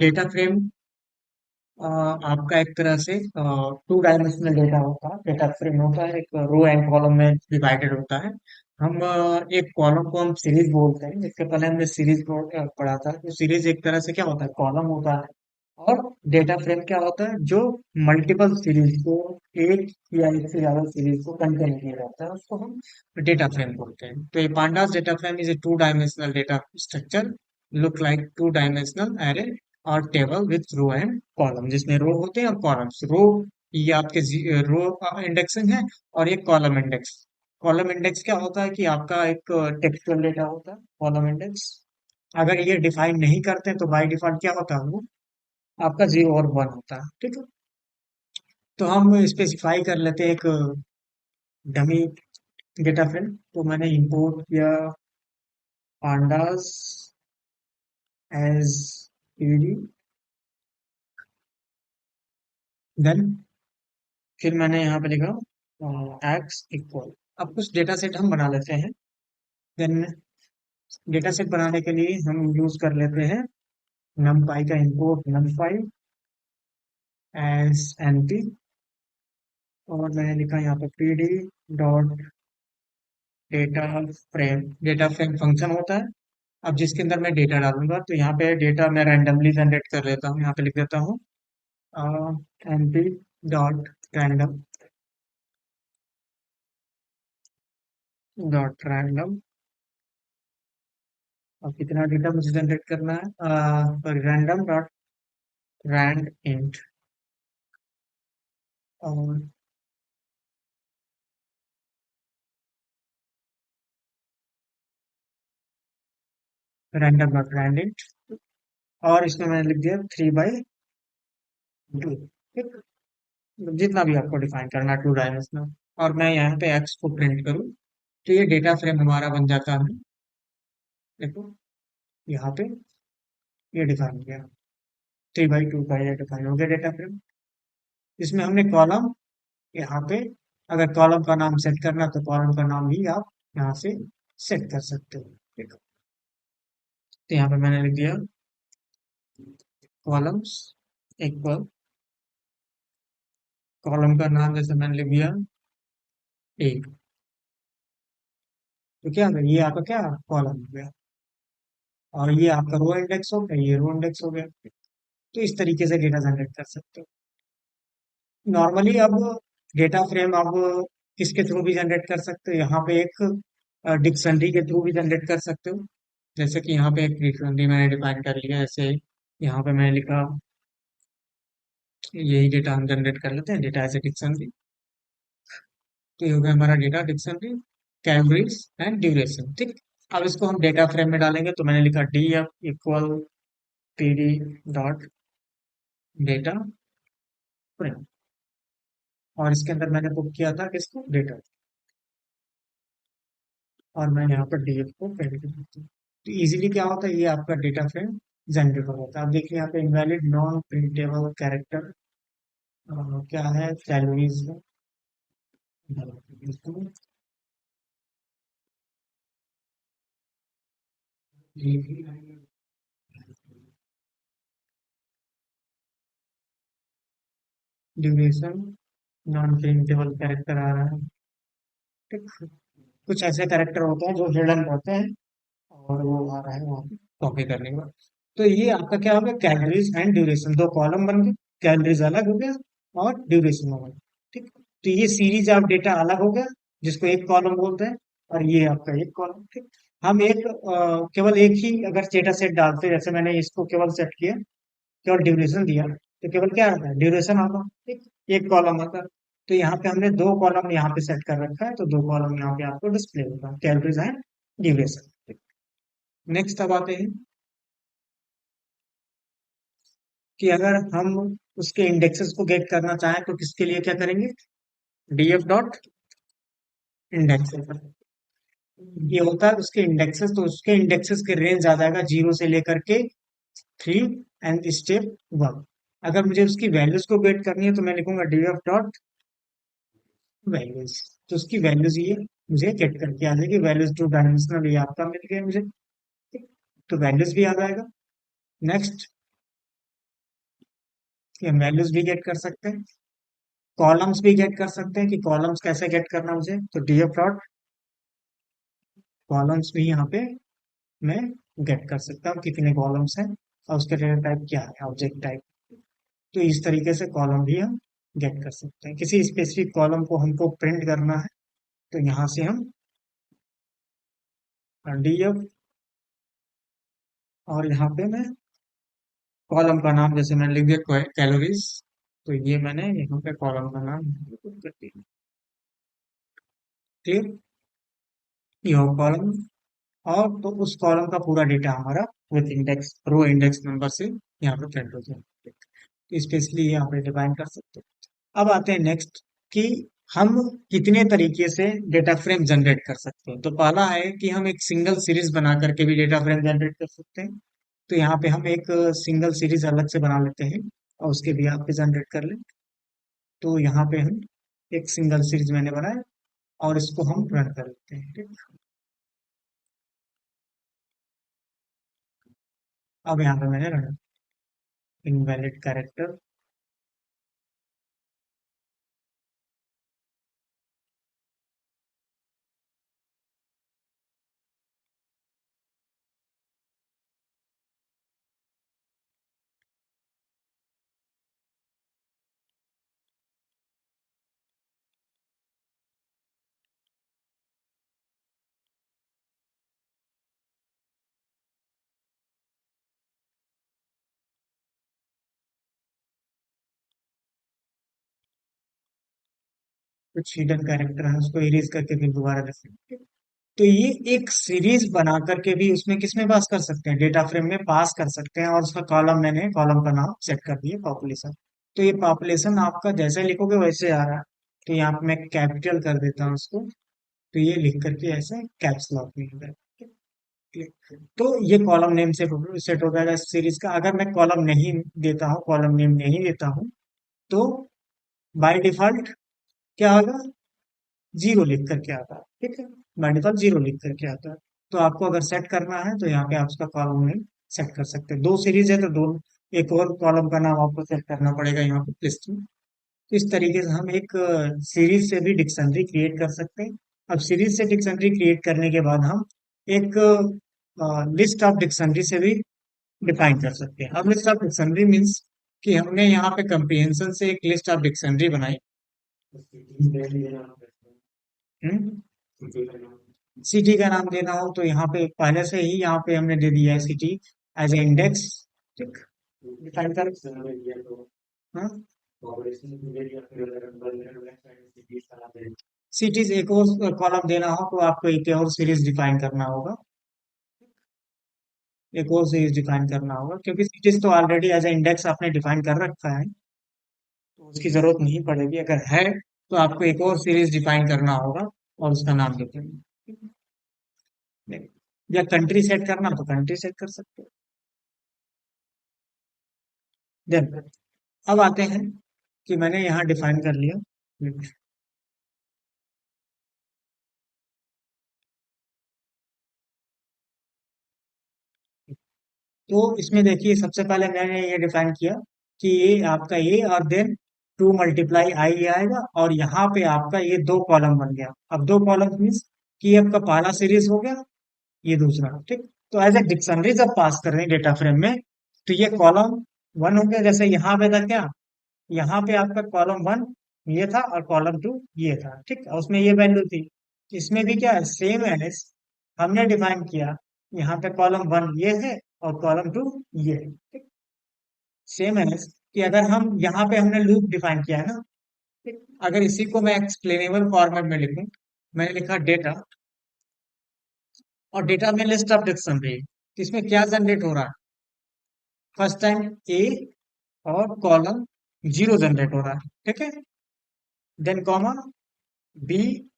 Data frame आपका एक तरह से टू डायमेंशनल डेटा होता है। डेटा फ्रेम होता है एक रो एंड कॉलम में डिवाइडेड होता है। हम एक कॉलम को हम सीरीज बोलते हैं। इसके पहले हमने सीरीज पढ़ा था। तो सीरीज एक तरह से क्या होता है, कॉलम होता है। और डेटा फ्रेम क्या होता है, जो मल्टीपल सीरीज को, एक या एक से ज्यादा सीरीज को कंटेन किया जाता है, उसको हम डेटा फ्रेम बोलते हैं। तो ये pandas data frame is a two dimensional data structure, look like two dimensional array और table with row and column, जिसमें रो होते हैं और कॉलम्स। रो ये आपके रो इंडेक्सिंग है, और ये कॉलम इंडेक्स। कॉलम इंडेक्स क्या होता है कि आपका एक टेक्सचुअल डेटा होता है कॉलम इंडेक्स। अगर ये डिफाइन नहीं करते तो बाय डिफॉल्ट क्या होता है, वो आपका 0 और 1 होता है। ठीक है। तो हम स्पेसिफाई कर लेते हैं एक डमी डेटा फ्रेम। तो मैंने इंपोर्ट किया पांडास एज पीडी। देन फिर मैंने यहाँ पे लिखा एक्स इक्वल। अब कुछ डेटा सेट हम बना लेते हैं। देन डेटा सेट बनाने के लिए हम यूज कर लेते हैं numpy का इंपोर्ट numpy एज एनपी। और मैंने लिखा यहाँ पे PD dot data frame. Data frame function होता है अब जिसके अंदर मैं डेटा डालूंगा। तो यहाँ पे डेटा मैं रैंडमली जनरेट कर लेता हूँ। यहाँ पे लिख देता हूँ NP dot random dot random. और कितना डेटा मुझे जनरेट करना है, रैंडम डॉट रैंड इंट। और रैंडम डॉट रैंड इंट। और इसमें मैंने लिख दिया 3/2। ठीक। जितना भी आपको डिफाइन करना है, टू डायमेंशनल। और मैं यहाँ पे एक्स को प्रिंट करूँ तो ये डेटा फ्रेम हमारा बन जाता है। देखो यहाँ पे ये डिफाइन किया, 3/2 का ये डिफाइन हो गया डेटा फ्रेम। इसमें हमने कॉलम यहाँ पे, अगर कॉलम का नाम सेट करना तो कॉलम का नाम ही आप यहाँ से सेट कर सकते हो। देखो तो यहाँ पे मैंने लिख दिया कॉलम्स इक्वल, कॉलम का नाम जैसे मैंने लिख दिया एक। तो क्या है, ये आपका क्या कॉलम हो गया, और ये आपका रो इंडेक्स हो गया, ये रो इंडेक्स हो गया। तो इस तरीके से डेटा जनरेट कर सकते हो नॉर्मली। अब डेटा फ्रेम अब किसके थ्रू भी जनरेट कर सकते हो, यहाँ पे एक डिक्शनरी के थ्रू भी जनरेट कर सकते हो। जैसे कि यहाँ पे एक डिक्शनरी मैंने डिफाइन कर लिया। जैसे यहाँ पे मैंने लिखा, यही डेटा हम जनरेट कर लेते हैं, डेटा एज ए डिक्शनरी। तो ये हो गया हमारा data dictionary, calories and duration. ठीक। अब इसको हम डेटा फ्रेम में डालेंगे। तो मैंने लिखा D F equal P D dot data frame. और इसके अंदर मैंने बुक किया था किसको, डेटा। और मैं यहाँ पर डीएफ को प्रिंट कर देता हूँ। तो इजीली क्या होता है, ये आपका डेटा फ्रेम जनरेट हो जाता है। अब देखिए यहाँ पे इनवैलिड नॉन प्रिंटेबल कैरेक्टर क्या है, कैलोरीज है। ड्यूरेशन नॉन प्रिंटेबल कैरेक्टर आ रहा है। ठीक। कुछ ऐसे कैरेक्टर होते हैं जो हिडन रहते हैं, और वो आ रहा है वहाँ पे कॉपी करने के बाद। तो ये आपका क्या हो गया, कैलोरीज एंड ड्यूरेशन, दो कॉलम बन गए। कैलोरीज अलग हो गया और ड्यूरेशन हो गया। ठीक। तो ये सीरीज ऑफ डेटा अलग हो गया, जिसको एक कॉलम बोलते हैं, और ये आपका एक कॉलम। ठीक। हम एक केवल एक ही अगर डेटा सेट डालते, जैसे मैंने इसको केवल सेट किया, केवल ड्यूरेशन दिया, तो केवल क्या आता है, ड्यूरेशन आता। ठीक। एक कॉलम आता। तो यहाँ पे हमने दो कॉलम यहाँ पे सेट कर रखा है, तो दो कॉलम यहाँ पे आपको डिस्प्ले होगा, कैलोरीज एंड ड्यूरेशन। नेक्स्ट अब आते हैं कि अगर हम उसके इंडेक्सेस को गेट करना चाहें तो किसके लिए क्या करेंगे, डीएफ डॉट इंडेक्सेस। ये होता है उसके इंडेक्सेस। तो उसके इंडेक्सेस के रेंज आ जाएगा 0 से लेकर के 3 एंड स्टेप 1। अगर मुझे उसकी वैल्यूज को गेट करनी है तो मैं लिखूंगा डीएफ डॉट वैल्यूज। तो उसकी वैल्यूज ये मुझे गेट करके आ जाएगी। वैल्यूज टू डायमेंशनल ये आपका मिल गया मुझे। ठीक। तो वैल्यूज भी आ जाएगा। नेक्स्ट कि हम वैल्यूज भी गेट कर सकते हैं, कॉलम्स भी गेट कर सकते हैं कि कॉलम्स कैसे गेट करना मुझे, तो डीएफ डॉट कॉलम्स भी यहाँ पे मैं गेट कर सकता हूँ कितने कॉलम्स हैं और उसका डेटा टाइप क्या है, ऑब्जेक्ट टाइप। तो इस तरीके से कॉलम भी हम गेट कर सकते हैं। किसी स्पेसिफिक कॉलम को हमको प्रिंट करना है तो यहाँ से हम डीएफ और यहाँ पे मैं कॉलम का नाम जैसे मैंने लिख दिया कैलोरीज, तो ये मैंने यहाँ पे कॉलम का नाम put कर दिया। क्लियर, ये हो कॉलम, और तो उस कॉलम का पूरा डेटा हमारा with index row index number से यहाँ पे प्रिंट हो जाए। तो स्पेशली यहाँ पे डिफाइन कर सकते हैं। अब आते हैं नेक्स्ट कि हम कितने तरीके से डेटा फ्रेम जनरेट कर सकते हैं। तो पहला है कि हम एक सिंगल सीरीज बना करके भी डेटा फ्रेम जनरेट कर सकते हैं। तो यहाँ पे हम एक सिंगल सीरीज अलग से बना लेते हैं और उसके भी आप पे जनरेट कर लें। तो यहाँ पे हम एक सिंगल सीरीज मैंने बनाया और इसको हम रन कर लेते हैं। ठीक, अब यहाँ पे मैंने रन इनवैलिड कैरेक्टर, कुछ हिडन कैरेक्टर है उसको इरेज करके फिर दोबारा लिख सकते हैं। तो ये एक सीरीज बना करके भी उसमें किसमें पास कर सकते हैं, डेटा फ्रेम में पास कर सकते हैं। और उसका कॉलम मैंने कॉलम का नाम सेट कर दिया पॉपुलेशन। तो ये पॉपुलेशन आपका जैसे लिखोगे वैसे आ रहा है। तो यहाँ पे मैं कैपिटल कर देता हूँ उसको, तो ये लिख करके ऐसे कैप्स लॉक में हो जाएगा। तो ये कॉलम नेम से सेट हो जाएगा सीरीज का। अगर मैं कॉलम नहीं देता हूँ, कॉलम नेम नहीं देता हूँ, तो बाय डिफॉल्ट क्या होगा, जीरो लिख करके आता है। ठीक है, बाय डिफॉल्ट जीरो लिख करके आता है। तो आपको अगर सेट करना है तो यहाँ पे आप उसका कॉलम नेम सेट कर सकते हैं। दो सीरीज है तो दो, एक और कॉलम का नाम आपको सेट करना पड़ेगा यहाँ पे लिस्ट में। तो इस तरीके से हम एक सीरीज से भी डिक्शनरी क्रिएट कर सकते हैं। अब सीरीज से डिक्शनरी क्रिएट करने के बाद हम एक लिस्ट ऑफ डिक्शनरी से भी डिफाइन कर सकते हैं। अब लिस्ट ऑफ डिक्शनरी मीन्स कि हमने यहाँ पे कंप्रीहेंशन से एक लिस्ट ऑफ डिक्शनरी बनाई। सिटी का नाम देना हो तो यहाँ पे पहले से ही यहाँ पे हमने दे दिया है सिटी एज ए इंडेक्स। ठीक, डिफाइन कर, हाँ, सिटीज एक और कॉलम देना हो तो आपको एक और सीरीज डिफाइन करना होगा, एक और सीरीज डिफाइन करना होगा, क्योंकि सिटीज तो ऑलरेडी एज ए इंडेक्स आपने डिफाइन कर रखा है तो उसकी जरूरत नहीं पड़ेगी। अगर है तो आपको एक और सीरीज डिफाइन करना होगा और उसका नाम देते हैं। या कंट्री सेट करना तो कंट्री सेट कर सकते हो। देन अब आते हैं कि मैंने यहाँ डिफाइन कर लिया। तो इसमें देखिए सबसे पहले मैंने ये डिफाइन किया कि ये आपका ये और देन टू मल्टीप्लाई आई ये आएगा और यहाँ पे आपका ये दो कॉलम बन गया। अब दो कॉलम मीन्स कि ये आपका पहला सीरीज हो गया, ये दूसरा। ठीक, तो एज ए डिक्शनरी जब पास कर रहे हैं डेटा फ्रेम में तो ये कॉलम वन हो गया। जैसे यहाँ पे था क्या, यहाँ पे आपका कॉलम वन ये था और कॉलम टू ये था। ठीक, और उसमें ये वैल्यू थी। इसमें भी क्या है, सेम एज हमने डिफाइन किया, यहाँ पे कॉलम वन ये है और कॉलम टू ये है। ठीक, सेम एज कि अगर हम यहाँ पे हमने लूप डिफाइन किया है ना। ठीक, अगर इसी को मैं एक्सप्लेनेबल फॉर्मेट में लिखूं, मैंने लिखा डेटा और डेटा में लिस्ट ऑफ डिक्शनरी, इसमें क्या जनरेट हो रहा है, फर्स्ट टाइम ए और कॉलम जीरो जनरेट हो रहा है। ठीक है, देन कॉमा बी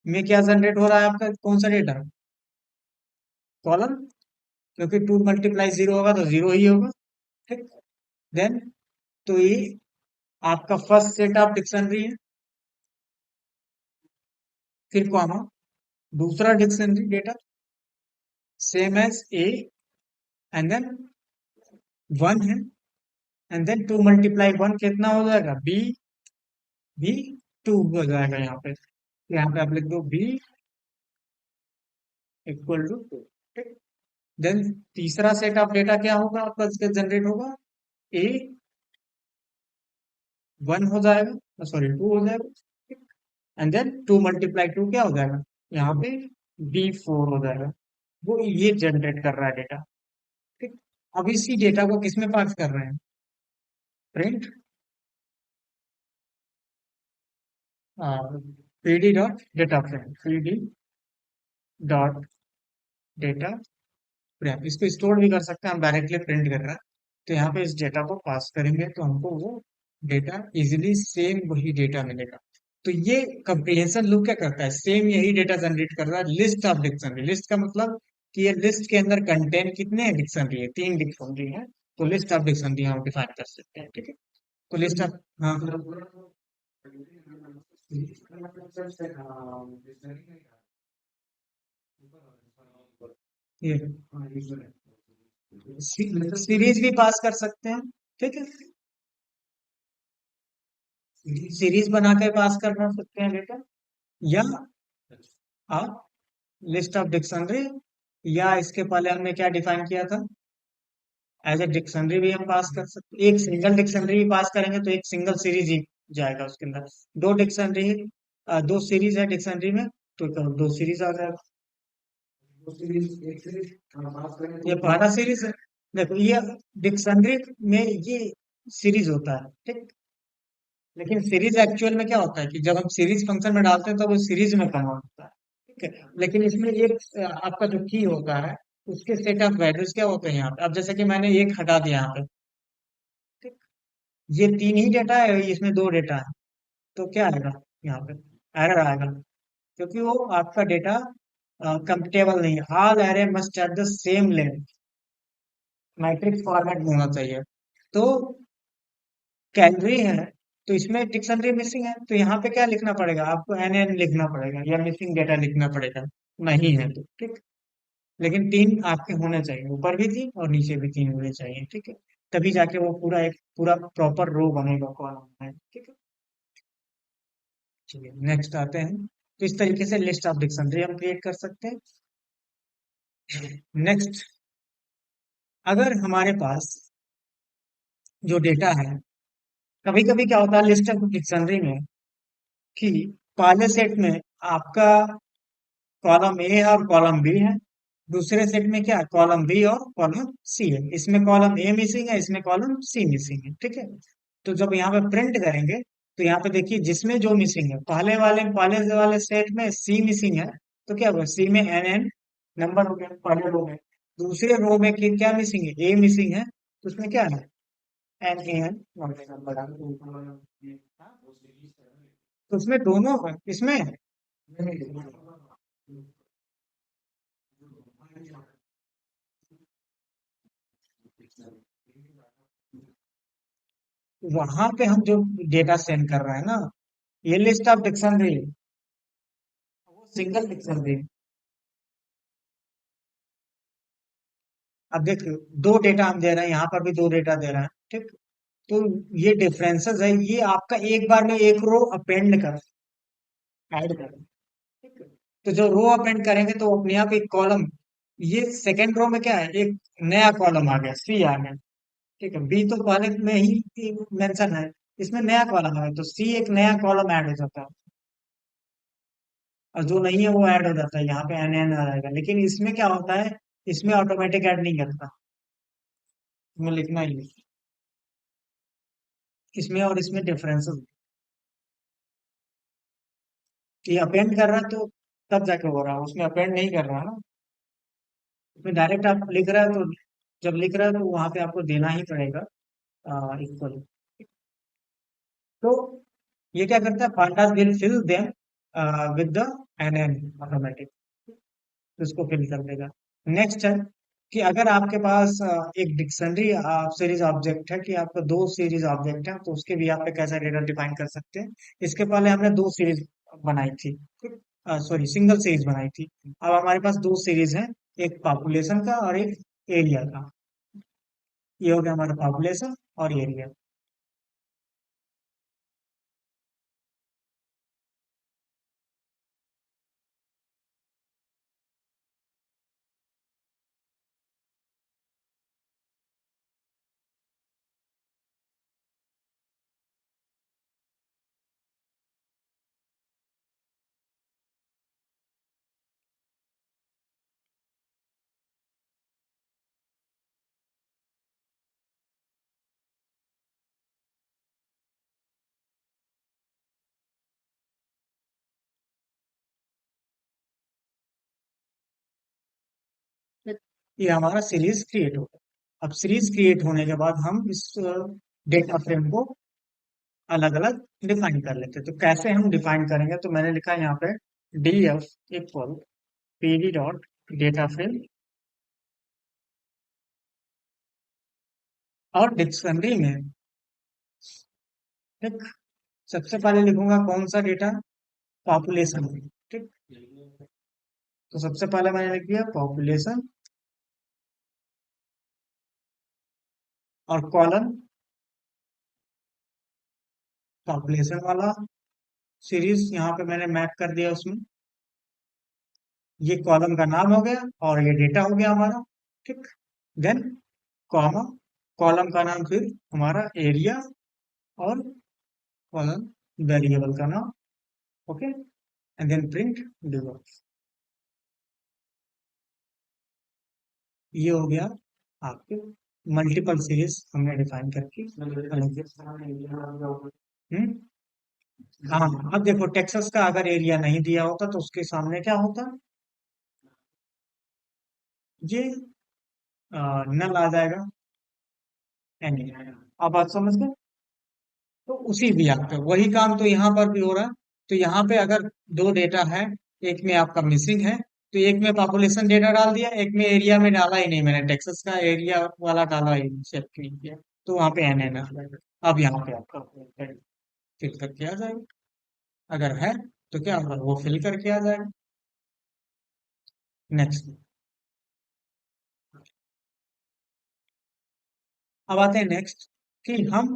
में क्या जनरेट हो रहा है आपका, कौन सा डेटा, कॉलम, क्योंकि टू मल्टीप्लाई जीरो होगा तो जीरो ही होगा। ठीक, देन तो ये आपका फर्स्ट सेट ऑफ डिक्शनरी है, फिर कॉमा दूसरा dictionary data same as a and then one है एंड देन 2 × 1 कितना हो जाएगा, बी 2 हो जाएगा यहाँ पे। यहाँ पे आप लिख दो बी इक्वल टू 2। ठीक। देन तीसरा सेट ऑफ डेटा क्या होगा आपका, इसका जनरेट होगा, ए 1 हो जाएगा, सॉरी 2 हो जाएगा। एंड देन 2 × 2 क्या हो जाएगा, यहाँ पे बी 4 हो जाएगा। वो ये जनरेट कर रहा है डेटा। ठीक। अब इसी डेटा को किसमें पास कर रहे हैं, print PD dot data frame, PD dot data frame. इसको स्टोर भी कर सकते हैं, हम डायरेक्टली प्रिंट कर रहे हैं। तो यहाँ पे इस डेटा को पास करेंगे तो हमको वो डेटा इजिली सेम वही डेटा मिलेगा। तो ये कंप्रिहेंशन लूप क्या करता है, सेम यही डेटा जनरेट कर रहा है, लिस्ट ऑफ डिक्शनरी। लिस्ट का मतलब कि ये लिस्ट के अंदर कंटेंट कितने हैं, डिक्शनरी है, 3 डिक्शनरी है। तो लिस्ट ऑफ डिक्शनरी हम डिफाइन कर सकते हैं। ठीक है। तो लिस्ट ऑफ, हाँ, ये सीरीज भी पास कर सकते हैं। ठीक है, सीरीज बना के पास करना सकते हैं डेटा, या आप लिस्ट ऑफ डिक्शनरी, या इसके पहले हमने क्या डिफाइन किया था, एज ए डिक्शनरी भी हम पास कर सकते हैं। एक सिंगल डिक्शनरी भी पास करेंगे तो एक सिंगल सीरीज ही जाएगा उसके अंदर। दो डिक्शनरी, दो सीरीज है डिक्शनरी में, तो दो सीरीज आ जाएगा। ये पहला सीरीज है। देखो ये डिक्शनरी में ये सीरीज होता है। ठीक। लेकिन सीरीज एक्चुअल में क्या होता है कि जब हम सीरीज फंक्शन में डालते हैं तो वो सीरीज में कन्वर्ट होता है। ठीक है। लेकिन इसमें एक आपका जो की होता है, उसके सेट ऑफ वैल्यूज क्या होते हैं यहाँ पे। अब जैसे कि मैंने एक हटा दिया यहाँ पे, ठीक, ये 3 ही डेटा है, इसमें 2 डेटा है, तो क्या आएगा यहाँ पे, एरर आएगा, क्योंकि वो आपका डेटा कंपेटेबल नहीं है। All array must have the same length, matrix format में होना चाहिए। तो कैलरी है, तो इसमें डिक्शनरी मिसिंग है, तो यहाँ पे क्या लिखना पड़ेगा आपको, एन एन लिखना पड़ेगा, या मिसिंग डेटा लिखना पड़ेगा, नहीं है तो। ठीक। लेकिन 3 आपके होने चाहिए, ऊपर भी 3 और नीचे भी 3 होने चाहिए। ठीक है, तभी जाके वो पूरा एक पूरा प्रॉपर रो बनेगा कॉलम में। ठीक है। चलिए नेक्स्ट आते हैं। तो इस तरीके से लिस्ट ऑफ डिक्शनरी हम क्रिएट कर सकते हैं। नेक्स्ट, अगर हमारे पास जो डेटा है, कभी कभी क्या होता है लिस्ट ऑफ डिक्शनरी में कि पहले सेट में आपका कॉलम ए है और कॉलम बी है, दूसरे सेट में क्या है, कॉलम बी और कॉलम सी है। इसमें कॉलम ए मिसिंग है, इसमें कॉलम सी मिसिंग है। ठीक है। तो जब यहाँ पे प्रिंट करेंगे तो यहाँ पे देखिए जिसमें जो मिसिंग है, पहले वाले सेट में सी मिसिंग है, तो क्या होगा, सी में एन एन नंबर हो गया पहले रो में। दूसरे रो में क्या मिसिंग है, ए मिसिंग है, तो उसमें क्या है, एन ए एन नंबर। तो उसमें दोनों है, इसमें वहां पे हम जो डेटा सेंड कर रहे हैं ना, ये लिस्ट ऑफ डिक्शनरी, वो सिंगल डिक्शनरी। अब देखिए, 2 डेटा हम दे रहे हैं, यहाँ पर भी 2 डेटा दे रहे हैं। ठीक। तो ये डिफरेंसेस है, ये आपका एक बार में एक रो अपेंड कर, ऐड कर। ठीक है। तो जो रो अपेंड करेंगे तो अपने आप एक कॉलम, ये सेकेंड रो में क्या है, एक नया कॉलम आ गया, सी आ गया। ठीक है, बी तो पहले में ही मेंशन है, इसमें नया कॉलम है, तो सी एक नया कॉलम ऐड हो जाता है, और जो नहीं है वो ऐड हो जाता है, यहाँ पे एन एन आ जाएगा। लेकिन इसमें क्या होता है, इसमें ऑटोमेटिक ऐड नहीं करता, इसमें लिखना ही है। इसमें और इसमें डिफरेंसेस, ये अपेंड कर रहा है तो तब जाके हो रहा है, उसमें अपेंड नहीं कर रहा है ना। उसमें डायरेक्ट आप लिख रहा है, तो जब लिख रहा है तो वहां पे आपको देना ही पड़ेगा इक्वल। तो ये क्या करता है, pandas will fill them with the NN automatic, तो इसको फिल कर देगा। नेक्स्ट है कि अगर आपके पास एक डिक्शनरी सीरीज ऑब्जेक्ट है, कि आपका 2 सीरीज ऑब्जेक्ट है, तो उसके भी आप पे कैसा डेटा डिफाइन कर सकते हैं। इसके पहले हमने 2 सीरीज बनाई थी, सॉरी सिंगल सीरीज बनाई थी। अब हमारे पास 2 सीरीज हैं, एक पॉपुलेशन का और एक एरिया का। ये हो गया हमारा पॉपुलेशन और एरिया। ये हमारा सीरीज क्रिएट होगा। अब सीरीज क्रिएट होने के बाद हम इस डेटा फ्रेम को अलग अलग डिफाइन कर लेते हैं। तो कैसे हम डिफाइन करेंगे, तो मैंने लिखा है यहाँ पे D F equal P D dot data frame और डिक्शनरी में, ठीक, सबसे पहले लिखूंगा कौन सा डेटा, पॉपुलेशन, ठीक। तो सबसे पहले मैंने लिख दिया पॉपुलेशन और कॉलन पॉपुलेशन वाला सीरीज यहाँ पे मैंने मैप कर दिया उसमें। ये कॉलम का नाम हो गया और ये डेटा हो गया हमारा, ठीक। देन कॉमा, कॉलम का नाम फिर हमारा एरिया और कॉलम वेरिएबल का नाम, ओके, एंड देन प्रिंट डिवर। ये हो गया आपके मल्टीपल सीरीज हमने डिफाइन करके अलग से। हाँ, अब देखो टेक्सास का अगर एरिया नहीं दिया होता तो उसके सामने क्या होता, ये नल आ जाएगा, एनी। अब बात समझ गए। तो उसी भी पे वही काम तो यहाँ पर भी हो रहा है। तो यहाँ पे अगर दो डेटा है, एक में आपका मिसिंग है, तो एक में पॉपुलेशन डेटा डाल दिया, एक में एरिया में डाला ही नहीं, मैंने टेक्सास का एरिया वाला डाला ही नहीं, सेव नहीं किया। तो वहाँ पे एन एन आ जाएगा। अब यहाँ पे आपका फिल करके आ जाएगा, अगर है तो क्या होगा, वो फिल करके आ जाएगा। नेक्स्ट, अब आते हैं नेक्स्ट कि हम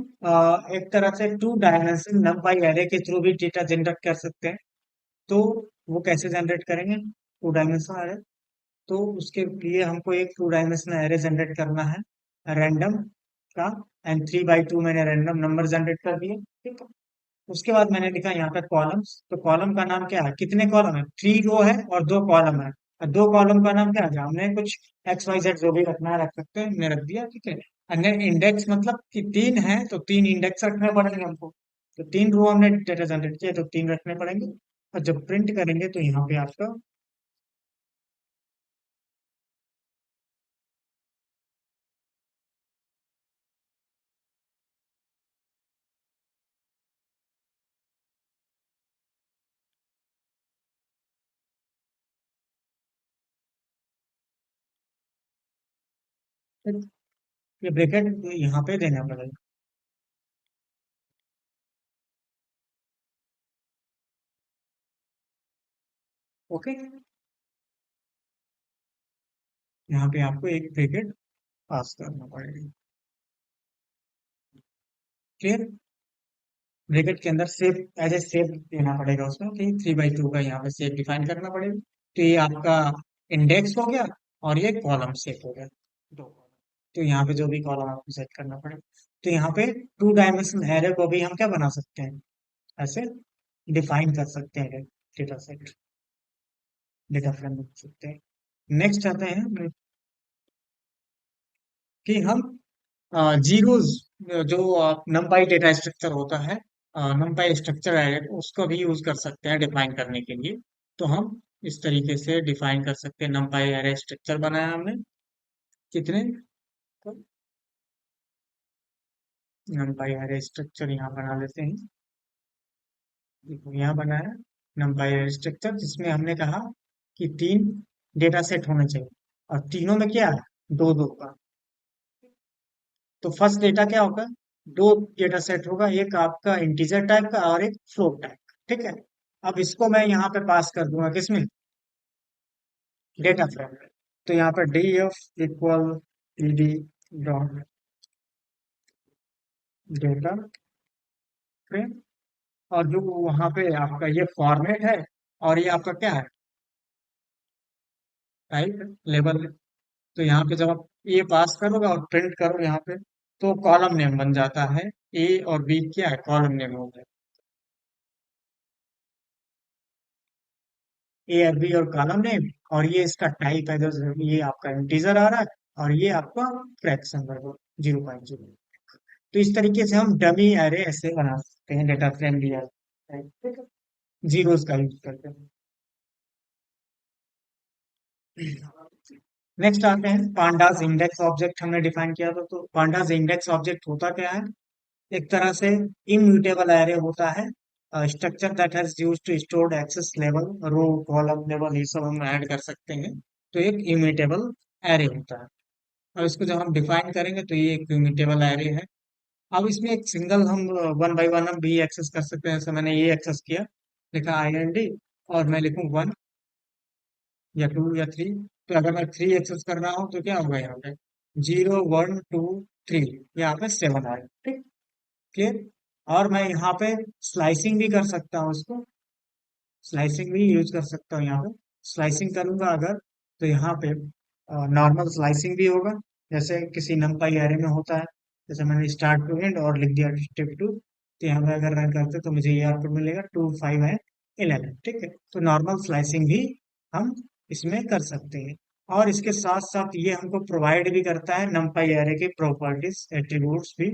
एक तरह से टू डायमेंशन नंपाई एरे के थ्रू भी डेटा जनरेट कर सकते हैं। तो वो कैसे जनरेट करेंगे, टू डायमेंशन एरे। तो उसके लिए हमको एक टू डायमेंशनल एरे जनरेट करना है, रैंडम का। एंड 3 बाई 2 मैंने रैंडम नंबर जनरेट कर दिए, ठीक है। उसके बाद मैंने लिखा यहाँ पे कॉलम्स। तो कॉलम का नाम क्या है, कितने कॉलम है, 3 रो है और 2 कॉलम है। और 2 कॉलम का नाम क्या है, हमने कुछ एक्स वाई जेड जो भी रखना है रख सकते हैं, हमने रख दिया, ठीक है। अन्य इंडेक्स मतलब कि 3 है तो 3 इंडेक्स रखने पड़ेंगे हमको। तो 3 रो हमने डेटा जनरेट किया तो 3 रखने पड़ेंगे। और जब प्रिंट करेंगे तो यहाँ पे आपका ये ब्रैकेट यहाँ पे देना पड़ेगा, ओके। यहाँ पे आपको एक ब्रैकेट पास करना पड़ेगा, क्लियर। ब्रैकेट के अंदर सेव, एज ए सेव देना पड़ेगा उसमें कि 3 बाई 2 का यहाँ पे सेव डिफाइन करना पड़ेगा। तो ये आपका इंडेक्स हो गया और ये कॉलम सेव हो गया, 2 कॉलम। तो यहाँ पे जो भी कॉलम आपको सेट करना पड़ेगा। तो यहाँ पे टू डायमेंशन एरे को भी हम क्या बना सकते हैं, ऐसे डिफाइन कर सकते हैं, डेटा सेट, डेटा फ्रेम बना सकते हैं। नेक्स्ट आते हैं कि हम जीरोस, जो नंपाई डेटा स्ट्रक्चर होता है, नंपाई स्ट्रक्चर है, उसको भी यूज कर सकते हैं डिफाइन करने के लिए। तो हम इस तरीके से डिफाइन कर सकते हैं, नंपाई एरे स्ट्रक्चर बनाया हमने, कितने, तो नंपाई एरे स्ट्रक्चर यहाँ बना लेते हैं। देखो यहाँ बनाया नंपाई एरे स्ट्रक्चर, जिसमें हमने कहा कि 3 डेटा सेट होने चाहिए और तीनों में क्या है, 2 2 का। तो फर्स्ट डेटा क्या होगा, 2 डेटा सेट होगा, एक आपका इंटीजर टाइप का और एक फ्लोट टाइप, ठीक है। अब इसको मैं यहाँ पे पास कर दूंगा किसमें, डेटा फ्रेम में। तो यहाँ पर D F equal D dot data frame, और जो वहां पे आपका ये फॉर्मेट है, और ये आपका क्या है, टाइप लेबल। तो यहाँ पे जब आप ये पास करोगे और प्रिंट करो यहाँ पे, तो कॉलम नेम बन जाता है। ए और बी क्या है, कॉलम नेम हो गया। ए और बी और कॉलम नेम, और ये इसका टाइप है, जैसे ये आपका इंटीजर आ रहा है, और ये आपका फ्रैक्शन है 0.0। तो इस तरीके से हम डमी एरे ऐसे बना सकते हैं, डेटा फ्रेम भी है, ठीक है, जीरोस का यूज करते हैं। नेक्स्ट आते हैं पांडास इंडेक्स ऑब्जेक्ट, हमने डिफाइन किया था। तो पांडास इंडेक्स ऑब्जेक्ट होता क्या है, एक तरह से इम्यूटेबल एरे होता है, structure that has used to stored access level, row column level, ये सब हम ऐड कर सकते हैं। तो एक इम्यूटेबल एरे होता है, और इसको जब हम डिफाइन करेंगे तो ये एक इम्यूटेबल एरे है। अब इसमें एक सिंगल हम वन बाई वन हम भी एक्सेस कर सकते हैं, जैसे मैंने ये एक्सेस किया, लिखा IND, और मैं लिखूं 1 या 2 या 3। तो अगर मैं 3 एक्सेस कर रहा हूँ तो क्या होगा यहाँ पे, 0 1 2 3, यहाँ पे 7 आएगा, ठीक, क्लियर। और मैं यहाँ पे स्लाइसिंग भी कर सकता हूँ इसको, स्लाइसिंग भी यूज कर सकता हूँ यहाँ पे। स्लाइसिंग करूंगा अगर, तो यहाँ पे नॉर्मल स्लाइसिंग भी होगा, जैसे किसी नंपाई एरे में होता है। जैसे मैंने स्टार्ट टू एंड और लिख दिया स्टेप 2, तो यहाँ पे अगर रन करते तो मुझे ये आउटपुट मिलेगा 2 5 एंड 11, ठीक है। तो नॉर्मल स्लाइसिंग भी हम इसमें कर सकते हैं। और इसके साथ साथ ये हमको प्रोवाइड भी करता है नंपाई एरे की प्रॉपर्टीज, एट्रीब्यूट्स भी।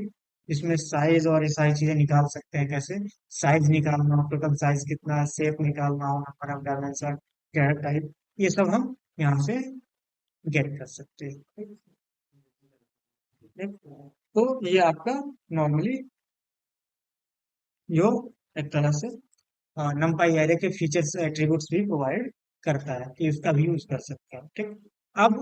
इसमें साइज और ये सारी चीजें निकाल सकते हैं, कैसे, साइज निकालना हो, टोटल साइज कितना है, शेप निकालना हो, number of dimension, character type, ये सब हम यहाँ से गेट कर सकते हैं, ठीक? तो ये आपका नॉर्मली जो एक तरह से नंपाई एरे के फीचर्स एट्रीब्यूट्स भी प्रोवाइड करता है, कि उसका भी यूज कर सकते हैं, ठीक। अब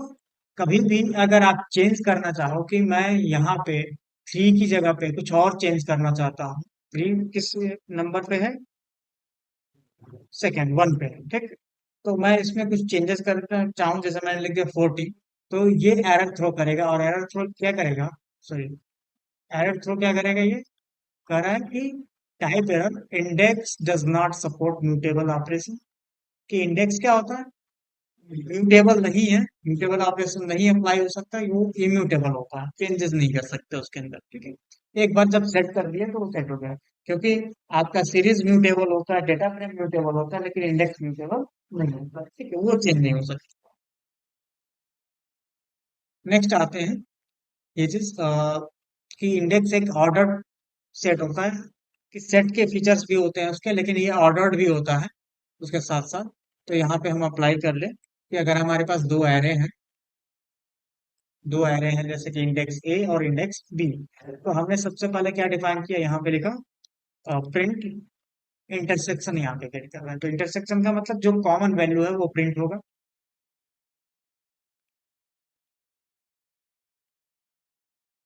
कभी भी अगर आप चेंज करना चाहो कि मैं यहाँ पे 3 की जगह पे कुछ और चेंज करना चाहता हूँ, 3 किस नंबर पे है, सेकेंड 1 पे है, ठीक। तो मैं इसमें कुछ चेंजेस करना चाहूँ, जैसे मैंने लिख दिया 40, तो ये एरर थ्रो करेगा, और एरर थ्रो क्या करेगा, सॉरी, एरर थ्रो क्या करेगा, ये कह रहा है कि type error, index does not support mutable operation. कि इंडेक्स क्या होता है, म्यूटेबल नहीं है, म्यूटेबल ऑपरेशन नहीं अप्लाई हो सकता, वो इम्यूटेबल होता है, चेंजेस नहीं कर सकते उसके अंदर, ठीक है। एक बार जब सेट कर दिया तो वो सेट हो गया, क्योंकि आपका सीरीज म्यूटेबल होता है, डेटा फ्रेम म्यूटेबल होता है, लेकिन इंडेक्स म्यूटेबल नहीं होता, ठीक है, वो चेंज नहीं हो सकता। नेक्स्ट आते हैं ये चीज, कि इंडेक्स एक ऑर्डर सेट होता है, कि सेट के फीचर्स भी होते हैं उसके, लेकिन ये ऑर्डर्ड भी होता है उसके साथ साथ। तो यहाँ पे हम अप्लाई कर ले कि अगर हमारे पास दो एरे हैं, जैसे कि इंडेक्स ए और इंडेक्स बी, तो हमने सबसे पहले क्या डिफाइन किया, यहाँ पे लिखा प्रिंट इंटरसेक्शन, यहाँ पे गेट कर रहे हैं। तो इंटरसेक्शन का मतलब जो कॉमन वैल्यू है वो प्रिंट होगा,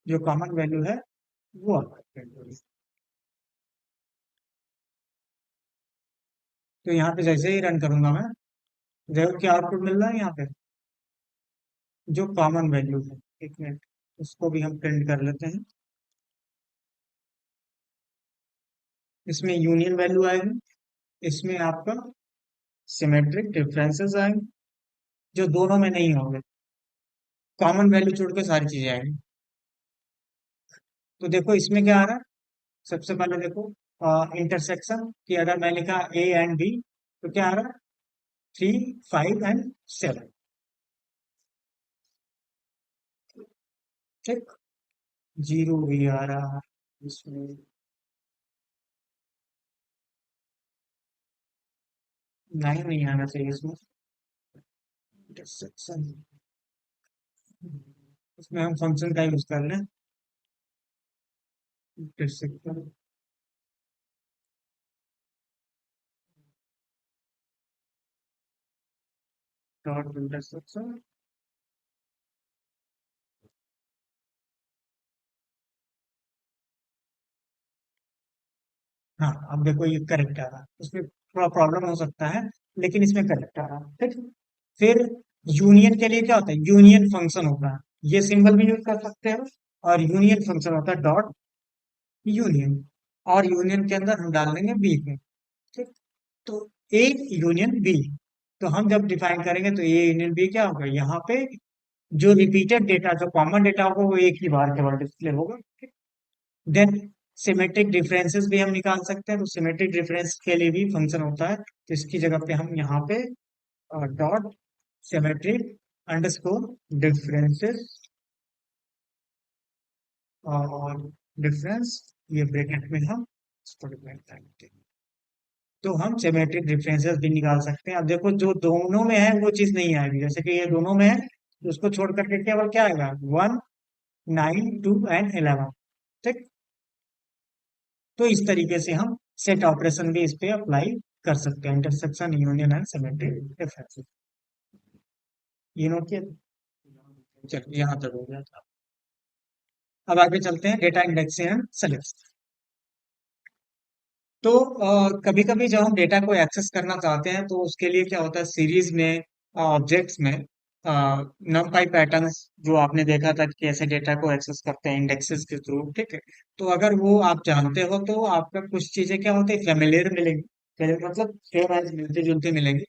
जो कॉमन वैल्यू है वो आपका प्रिंट होगी। तो यहाँ पे जैसे ही रन करूंगा मैं, देखो क्या आउटपुट मिल रहा है यहाँ पे, जो कॉमन वैल्यू है, एक मिनट, उसको भी हम प्रिंट कर लेते हैं। इसमें यूनियन वैल्यू आएगी, इसमें आपका सिमेट्रिक डिफरेंसेस आएंगे, जो दोनों में नहीं होंगे, कॉमन वैल्यू छोड़ के सारी चीजें आएंगी। तो देखो इसमें क्या आ रहा है, सबसे पहले देखो इंटरसेक्शन, कि अगर मैं लिखा ए एंड बी, तो क्या आ रहा है, 3 5 एंड 7, ठीक। जीरो भी आ रहा है इसमें, नाइन नहीं आना चाहिए इसमें, इंटरसेक्शन, इसमें हम फंक्शन का यूज कर लें, इंटरसेक्शन डॉट इंटरसेक्शन। हाँ, अब देखो ये करेक्ट आ रहा है, उसमें थोड़ा प्रॉब्लम हो सकता है, लेकिन इसमें करेक्ट आ रहा है, ठीक। फिर यूनियन के लिए क्या होता है, यूनियन फंक्शन होता है, ये सिंबल भी यूज कर सकते हो, और यूनियन फंक्शन होता है डॉट यूनियन, और यूनियन के अंदर हम डाल देंगे बी को। ठीक। तो ए यूनियन बी, तो हम जब डिफाइन करेंगे तो ए यूनियन बी क्या होगा, यहाँ पे जो रिपीटेड डेटा, जो कॉमन डेटा होगा वो एक ही बार केवल डिस्प्ले होगा। देन सिमेट्रिक डिफरेंसेस भी हम निकाल सकते हैं, तो सिमेट्रिक डिफरेंस के लिए भी फंक्शन होता है, तो इसकी जगह पे हम यहाँ पे डॉट सिमेट्रिक अंडरस्कोर डिफरेंसेस और डिफरेंस, ये ब्रैकेट में हम इसको डिफाइन करेंगे। तो हम सिमेट्रिक डिफरेंसेस भी निकाल सकते हैं। अब देखो जो दोनों में है वो चीज नहीं आएगी, जैसे कि ये दोनों में है तो उसको छोड़ करके केवल क्या आएगा, 1, 9, 2 एंड 11। ठीक। तो इस तरीके से हम सेट ऑपरेशन भी इस पे अप्लाई कर सकते हैं, intersection union and symmetric differences. ये नोट किया। चलिए यहाँ तक हो गया था। अब आगे चलते हैं डेटा इंडेक्सिंग एंड सेलेक्शन। तो कभी कभी जब हम डेटा को एक्सेस करना चाहते हैं तो उसके लिए क्या होता है, सीरीज में ऑब्जेक्ट्स में नमपाई पैटर्न्स जो आपने देखा था कि कैसे डेटा को एक्सेस करते हैं इंडेक्सेस के थ्रू। ठीक है। तो अगर वो आप जानते हो तो आपका कुछ चीजें क्या होती है, फेमिलियर मिलेंगी, मतलब सेम एज मिलती जुलती मिलेंगी।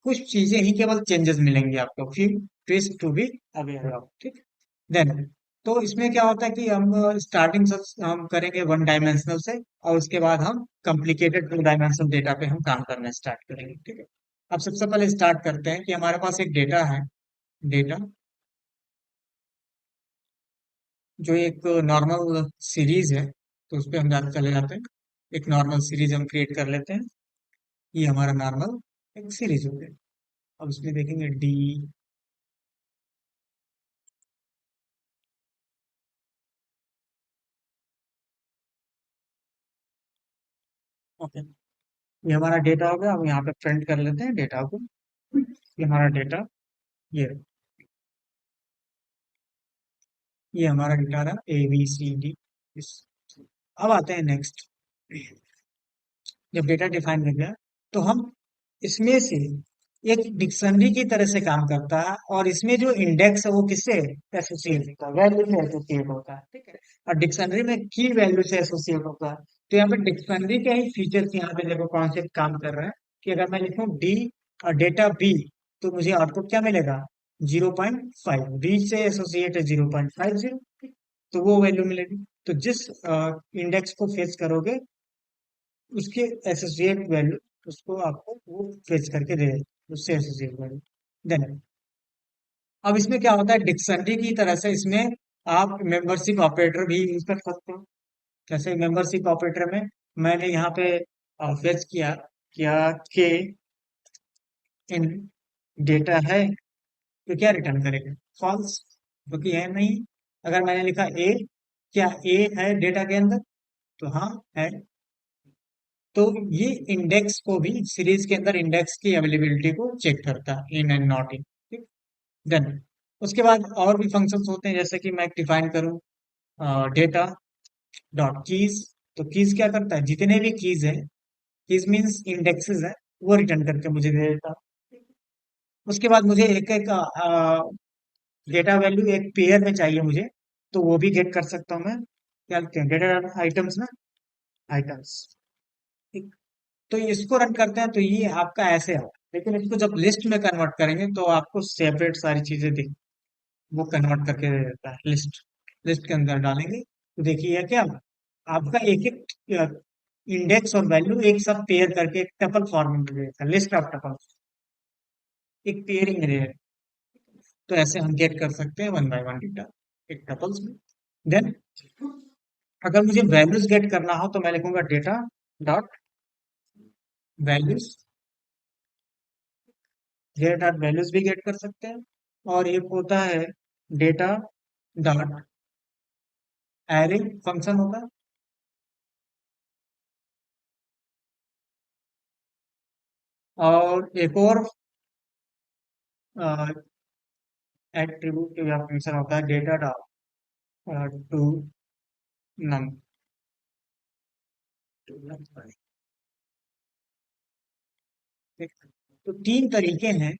कुछ चीजें ही केवल चेंजेस मिलेंगी आपको, few twist to be aware of. ठीक। देन तो इसमें क्या होता है कि हम स्टार्टिंग से हम करेंगे वन डायमेंशनल से, और उसके बाद हम कॉम्प्लिकेटेड टू डायमेंशनल डेटा पे हम काम करना स्टार्ट करेंगे। ठीक है। अब सबसे पहले स्टार्ट करते हैं कि हमारे पास एक डेटा है, डेटा जो एक नॉर्मल सीरीज है, तो उस पर हम जाते चले जाते हैं। एक नॉर्मल सीरीज हम क्रिएट कर लेते हैं, ये हमारा नॉर्मल एक सीरीज हो गया। अब इसमें देखेंगे डी। ओके, ये हमारा डेटा हो गया। अब यहाँ पे प्रिंट कर लेते हैं डेटा को, ये हमारा डेटा, ये ये हमारा डेटा रहा ABCD। इस अब आते हैं नेक्स्ट। जब डेटा डिफाइन हो गया तो हम इसमें से एक डिक्शनरी की तरह से काम करता है, और इसमें जो इंडेक्स है वो किससे एसोसिएट होता है, वैल्यू से एसोसिएट होता है। ठीक है। और डिक्शनरी में की वैल्यू से एसोसिएट होता है। तो यहाँ पे डिक्शनरी के ही फीचर्स यहाँ पे देखो कॉन्सेप्ट काम कर रहा है, कि अगर मैं लिखूं डी और डेटा बी, तो मुझे आउटपुट क्या मिलेगा, 0.5। बी से एसोसिएट है 0.50, तो वो वैल्यू मिलेगी। तो जिस इंडेक्स को फेच करोगे उसके एसोसिएट वैल्यू, उसको आपको वो फेच करके दे देगा, उससे एसोसिएट वैल्यू। देन अब इसमें क्या होता है, डिक्शनरी की तरह से इसमें आप मेंबरशिप ऑपरेटर भी यूज कर सकते हो। जैसे मेंबरशिप ऑपरेटर में मैंने यहाँ पे फेच किया क्या के इन डेटा है, तो क्या रिटर्न करेगा, फॉल्स, क्योंकि है नहीं। अगर मैंने लिखा ए, क्या ए है डेटा के अंदर, तो हाँ है। तो ये इंडेक्स को भी, सीरीज के अंदर इंडेक्स की अवेलेबिलिटी को चेक करता है, इन एंड नॉट इन। ठीक। देन उसके बाद और भी फंक्शंस होते हैं, जैसे कि मैं डिफाइन करूं डेटा डॉट कीज। तो कीज क्या करता है, जितने भी कीज है, कीज मीन्स इंडेक्सेस है, वो रिटर्न करके मुझे दे देता है। उसके बाद मुझे एक एक डेटा वैल्यू एक पेयर में चाहिए मुझे, तो वो भी गेट कर सकता हूँ मैं। क्या लिखते हैं, डेटा आइटम्स ना, आइटम्स। ठीक। तो इसको रन करते हैं तो ये आपका ऐसे है, लेकिन इसको जब लिस्ट में कन्वर्ट करेंगे तो आपको सेपरेट सारी चीजें दिख, वो कन्वर्ट करके दे देता है लिस्ट। लिस्ट के अंदर डालेंगे तो देखिए क्या, आपका एक एक इंडेक्स और वैल्यू एक सब पेयर करके एक टपल फॉर्म में दे देता है, लिस्ट ऑफ टपल, एक पेयरिंग है। तो ऐसे हम गेट कर सकते हैं वन बाय वन डेटा एक टपल्स में। देन अगर मुझे वैल्यूज गेट करना हो तो मैं लिखूंगा data dot values, data dot values भी गेट कर सकते हैं। और एक होता है डेटा डॉट एरे, फंक्शन होता है। और एक और एट्रीब्यूट या फंक्शन होता है डेटा डॉट टू नम, तो तीन तरीके हैं।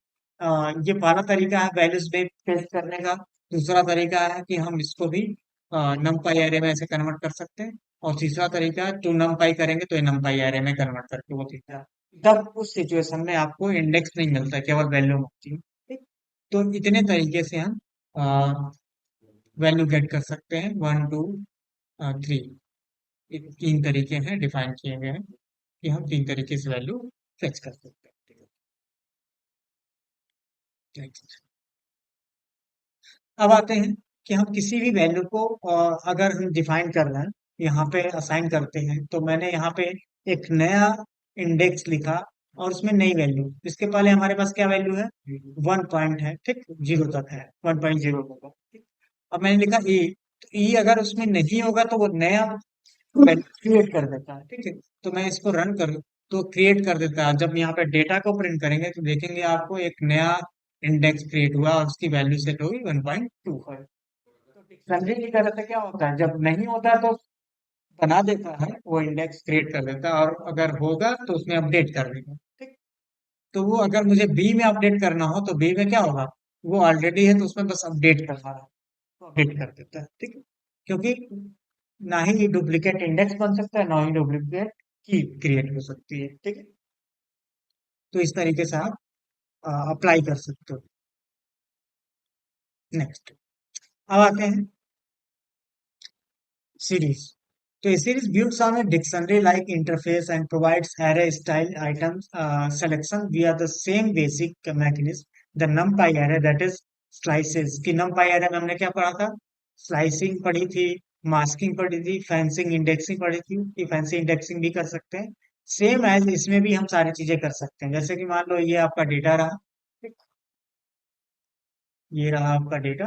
ये पहला तरीका है वैल्यूज बेस्ड टेस्ट करने का। दूसरा तरीका है कि हम इसको भी नमपाई एरे में ऐसे कन्वर्ट कर सकते हैं। और तीसरा तरीका है टू नमपाई करेंगे तो ये नमपाई एरे में कन्वर्ट करके वो तीसरा। तब उस सिचुएशन में आपको इंडेक्स नहीं मिलता, केवल वैल्यू मिलती है। ठीक। तो इतने तरीके से हम वैल्यू गेट कर सकते हैं, 1 2 3। तीन तरीके हैं डिफाइन किए गए हैं कि हम तीन तरीके से वैल्यू फेच कर सकते हैं। ठीक है। Next। अब आते हैं कि हम किसी भी वैल्यू को अगर हम डिफाइन कर रहे हैं, यहाँ पे असाइन करते हैं, तो मैंने यहाँ पे एक नया इंडेक्स लिखा और उसमें नई वैल्यू, इसके पहले हमारे पास क्या वैल्यू है, 1 पॉइंट है, ठीक, 0 तक है, 1.0 होगा, ठीक। अब मैंने लिखा ई, तो ई अगर उसमें नहीं होगा तो वो नया क्रिएट कर देता है, ठीक है। तो मैं इसको रन करूँ तो क्रिएट कर देता है। जब यहाँ पे डेटा को प्रिंट करेंगे तो देखेंगे आपको एक नया इंडेक्स क्रिएट हुआ और उसकी वैल्यू सेट होगी 1.25। तो डिक्शनरी की तरह से क्या होता है, जब नहीं होता है तो बना देता है, वो इंडेक्स क्रिएट कर देता है, और अगर होगा तो उसमें अपडेट कर देगा, ठीक। तो वो अगर मुझे बी में अपडेट करना हो तो बी में क्या होगा, वो ऑलरेडी है तो उसमें बस अपडेट करना है, तो अपडेट कर देता है, ठीक है। क्योंकि ना ही डुप्लीकेट इंडेक्स बन सकता है, ना ही डुप्लीकेट की क्रिएट हो सकती है, ठीक है। तो इस तरीके से आप अप्लाई कर सकते हो। नेक्स्ट, अब आते हैं series. So a series builds on a dictionary-like interface and provides array-style items selection via the same basic mechanism. The NumPy array, that is slices. कि NumPy array में हमने क्या पढ़ा था? Slicing पढ़ी थी, masking पढ़ी थी, fencing indexing पढ़ी थी, कि fancy indexing भी कर सकते हैं। सेम एज इसमें भी हम सारी चीजें कर सकते हैं, जैसे कि मान लो ये आपका डेटा रहा, ठीक? ये रहा आपका डेटा।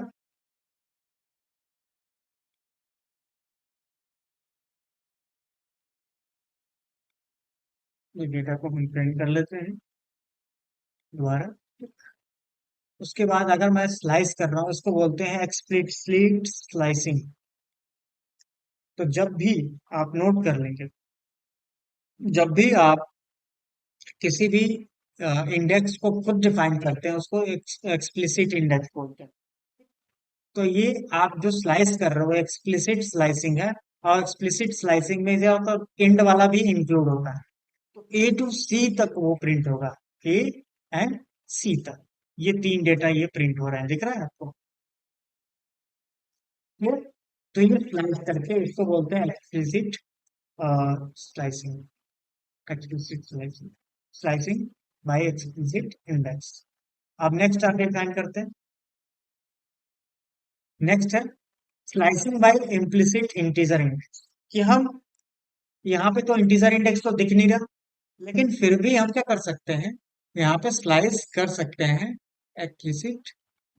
ये डेटा को हम प्रिंट कर लेते हैं दोबारा। उसके बाद अगर मैं स्लाइस कर रहा हूँ, इसको बोलते हैं एक्सप्लिसिट स्लाइसिंग। तो जब भी आप नोट कर लेंगे, जब भी आप किसी भी इंडेक्स को खुद डिफाइन करते हैं उसको एक्सप्लिसिट इंडेक्स बोलते हैं। तो ये आप जो स्लाइस कर रहे हो एक्सप्लिसिट स्लाइसिंग है, और एक्सप्लिसिट स्लाइसिंग में जो आपका इंड वाला भी इंक्लूड होता है। तो ए टू सी तक वो प्रिंट होगा, ए एंड सी तक, ये तीन डेटा ये प्रिंट हो रहा है, दिख रहा है आपको ये? तो ये स्लाइस करके इसको बोलते हैं explicit slicing. Explicit slicing, slicing by explicit index. अब नेक्स्ट आगे डिफाइन करते हैं। नेक्स्ट है slicing by implicit integer index, कि हम यहाँ पे तो इंटीजर इंडेक्स तो दिख नहीं रहा, लेकिन फिर भी हम क्या कर सकते हैं, यहाँ पे स्लाइस कर सकते हैं एक्सप्लिसिट।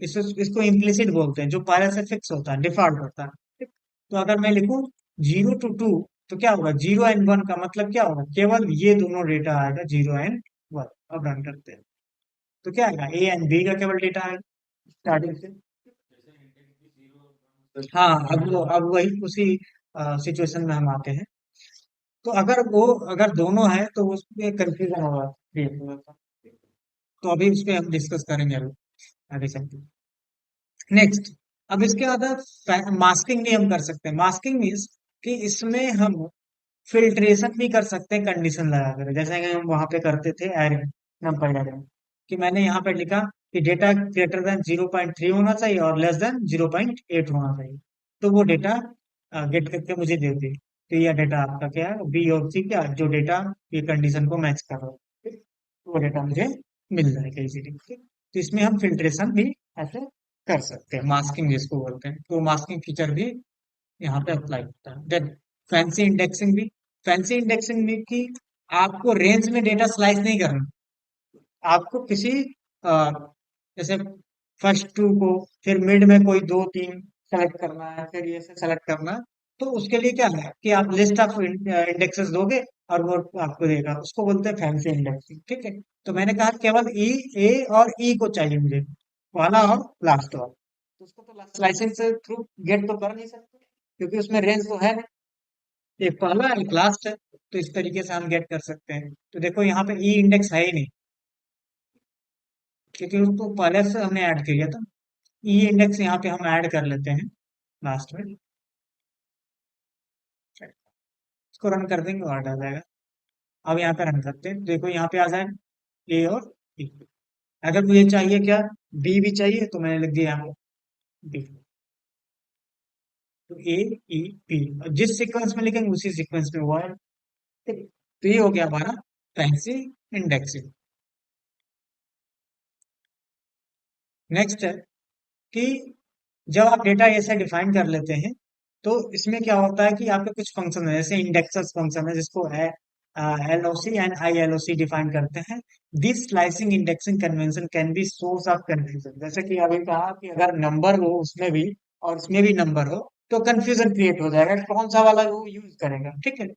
इसको इम्प्लिसिट बोलते हैं, जो पहले से फिक्स होता है, डिफॉल्ट होता है, ठीक। तो अगर मैं लिखूं 0 to 2, तो क्या होगा, 0 and 1 का मतलब क्या होगा, केवल ये दोनों डेटा आएगा, 0 and 1। अब रन करते हैं तो क्या आएगा, ए एंड बी का केवल डेटा आएगा स्टार्टिंग से। हाँ, अब वही उसी सिचुएशन में हम आते हैं। तो अगर दोनों है तो उसमें कंफ्यूजन होगा, क्रिएट होगा। तो अभी उस पर हम डिस्कस करेंगे अभी आगे चलते। नेक्स्ट, अब इसके बाद मास्किंग भी हम कर सकते हैं। मास्किंग मीन्स कि इसमें हम फिल्ट्रेशन भी कर सकते हैं कंडीशन लगाकर, जैसे कि हम वहां पे करते थे एरे, नंबर एरे में, कि मैंने यहाँ पे लिखा कि डेटा ग्रेटर देन 0.3 होना चाहिए और लेस देन 0.8 होना चाहिए, तो वो डेटा गेट करके मुझे दे दे। तो ये डेटा आपका क्या है, बी और सी, क्या जो डेटा ये कंडीशन को मैच कर रहा है, ठीक? तो वो डेटा मुझे मिल जाएगा इजीली, ठीक। तो इसमें हम फिल्ट्रेशन भी ऐसे कर सकते हैं, मास्किंग जिसको बोलते हैं, तो मास्किंग फीचर भी यहाँ पे अप्लाई होता है। देन फैंसी इंडेक्सिंग भी। फैंसी इंडेक्सिंग में कि आपको रेंज में डेटा स्लाइस नहीं करना, आपको किसी अ, जैसे फर्स्ट टू को, फिर मिड में कोई दो तीन सेलेक्ट करना है, फिर ये से सेलेक्ट करना है। तो उसके लिए क्या है कि आप लिस्ट ऑफ इंडेक्सेस दोगे और वो आपको देगा, उसको बोलते हैं फैंसी इंडेक्सिंग, ठीक है। तो मैंने कहा केवल ई, ए और ई को चाहिए मुझे, पहला और लास्ट वाला, तो उसको तो स्लाइसिंग से थ्रू गेट तो कर नहीं सकते, क्योंकि उसमें रेंज तो है नहीं, एक पहला एक लास्ट है। तो इस तरीके से हम गेट कर सकते हैं। तो देखो यहाँ पे ई इंडेक्स है ही नहीं, क्योंकि उसको पहले से हमने ऐड किया था। ई इंडेक्स यहाँ पे हम ऐड कर लेते हैं लास्ट में। इसको रन कर देंगे और आ जाएगा। अब यहाँ पे रन करते हैं, देखो यहाँ पे आ जाए ए और बी। अगर मुझे चाहिए क्या, बी भी चाहिए, तो मैंने लिख दिया यहाँ पे बी। तो ए ई बी, जिस सीक्वेंस में लिखेंगे उसी सीक्वेंस में हुआ है। ठीक है? तो ये हो गया हमारा फैंसी इंडेक्सिंग। नेक्स्ट है कि जब आप डेटा ऐसे डिफाइन कर लेते हैं, तो इसमें क्या होता है कि आपके कुछ फंक्शन है, जैसे इंडेक्सेस फंक्शन है जिसको है L O C and I L O C define करते हैं। This slicing indexing convention can be source of confusion. जैसे कि अभी कहा कि अगर नंबर हो उसमें भी और उसमें भी नंबर हो, तो कंफ्यूजन क्रिएट हो जाएगा कि कौन सा वाला वो यूज करेगा। ठीक है?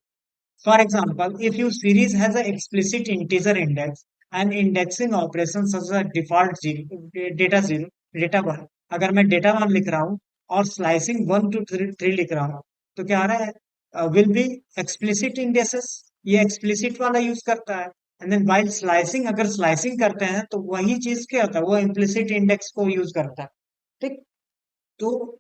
For example, if your series has an explicit integer index and indexing operation such as default zero, data one, अगर मैं डेटा वन लिख रहा हूँ और स्लाइसिंग वन टू थ्री लिख रहा हूँ, तो क्या आ रहा है, विल बी एक्सप्लिसिट इंडेक्सेस, ये एक्सप्लिसिट वाला यूज करता है। एंड देन वाइल स्लाइसिंग, अगर स्लाइसिंग करते हैं तो वही चीज क्या होता है, वो इम्प्लिसिट इंडेक्स को यूज करता है। ठीक? तो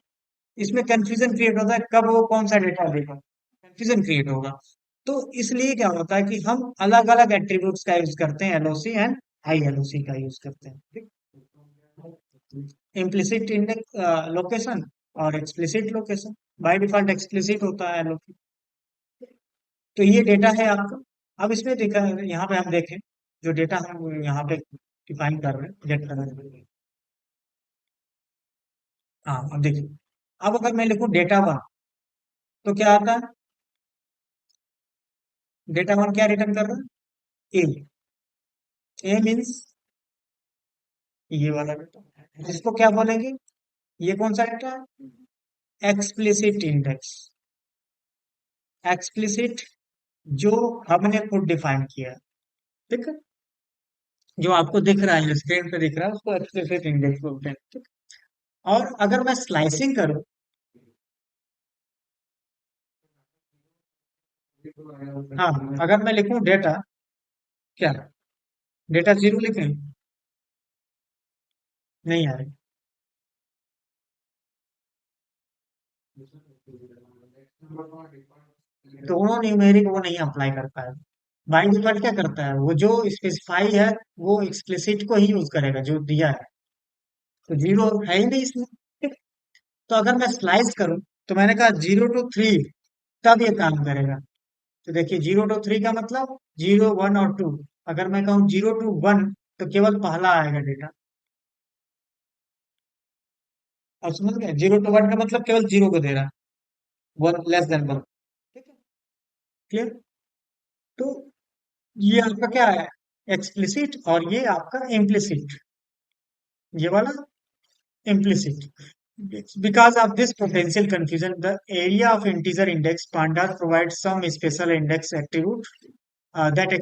इसमें कंफ्यूजन क्रिएट होता है, कब वो कौन सा डेटा देगा, कंफ्यूजन क्रिएट होगा। तो इसलिए क्या होता है कि हम अलग अलग एट्रीब्यूट्स का यूज करते हैं, एलओसी एंड आई एलओसी का यूज करते हैं। ठीक? इम्प्लिसिट इंडेक्स लोकेशन और explicit location. By default explicit होता है एलओसी। तो ये डेटा है आपका। अब इसमें देखा, यहाँ पे हम देखें जो डेटा हम यहाँ पे डिफाइन कर रहे हैं, गेट कर रहे हैं। हाँ, अब देखिए, अब अगर मैं लिखूं डेटा वन, तो क्या आता है, डेटा वन क्या रिटर्न कर रहा है, ए। ए मीन्स ये वाला डेटा, जिसको क्या बोलेंगे, ये कौन सा डेटा है, एक्सप्लिसिट इंडेक्स। एक्सप्लिसिट जो हमने खुद डिफाइन किया है। ठीक है? जो आपको दिख रहा है, स्क्रीन पे दिख रहा है, उसको एक्सप्लिसिट इंडेक्स बोलते हैं। ठीक? और अगर मैं स्लाइसिंग करूं, हाँ, अगर मैं लिखूं डेटा क्या, डेटा जीरो लिखें, नहीं आ रही, दोनों न्यूमेरिक वो नहीं अप्लाई करता है। बाय डिफॉल्ट क्या करता है, वो जो स्पेसिफाई है वो एक्सप्लिसिट को ही यूज करेगा जो दिया है। तो जीरो है ही नहीं इसमें। ठीक? तो अगर मैं स्लाइस करूं, तो मैंने कहा जीरो टू थ्री, तब ये काम करेगा। तो देखिए, जीरो टू थ्री का मतलब जीरो वन और टू। अगर मैं कहूँ जीरो टू वन, तो केवल पहला आएगा डेटा। अब समझ गए, जीरो टू वन का मतलब केवल जीरो को दे रहा है, वन लेस देन वन। ठीक है? क्लियर? तो ये आपका क्या है, एक्सप्लिसिट, और ये आपका इम्प्लिसिट, ये वाला implicit. Because of this potential confusion, the area of integer index pandas provides some special index attribute that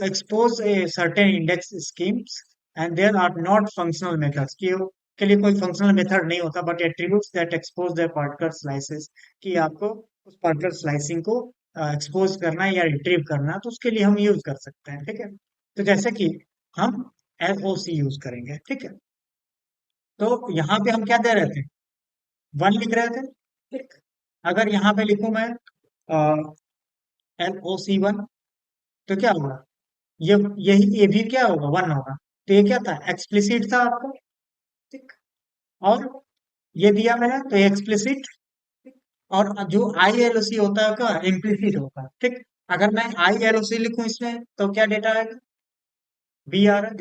expose a certain index schemes, and there are not functional methods के लिए कोई functional method नहीं होता, but attributes that expose the particular slices, कि आपको उस particular slicing को expose करना है या retrieve करना है, तो उसके लिए हम यूज कर सकते हैं। ठीक है? तो जैसे कि हम LOC यूज करेंगे। ठीक है? तो यहाँ पे हम क्या दे रहे थे, वन लिख रहे थे। ठीक? अगर यहाँ पे लिखूं मैं LOC1, तो क्या होगा, ये यही ये भी क्या होगा, वन होगा। तो ये क्या था, एक्सप्लिसिट था आपका। ठीक? और ये दिया मैंने, तो एक्सप्लिसिट। और जो आई एल ओ सी होता है का इम्प्लिसिट होता है। ठीक? अगर मैं आई एल ओ सी लिखूं इसमें, तो क्या डेटा आएगा, बी आ रहा है,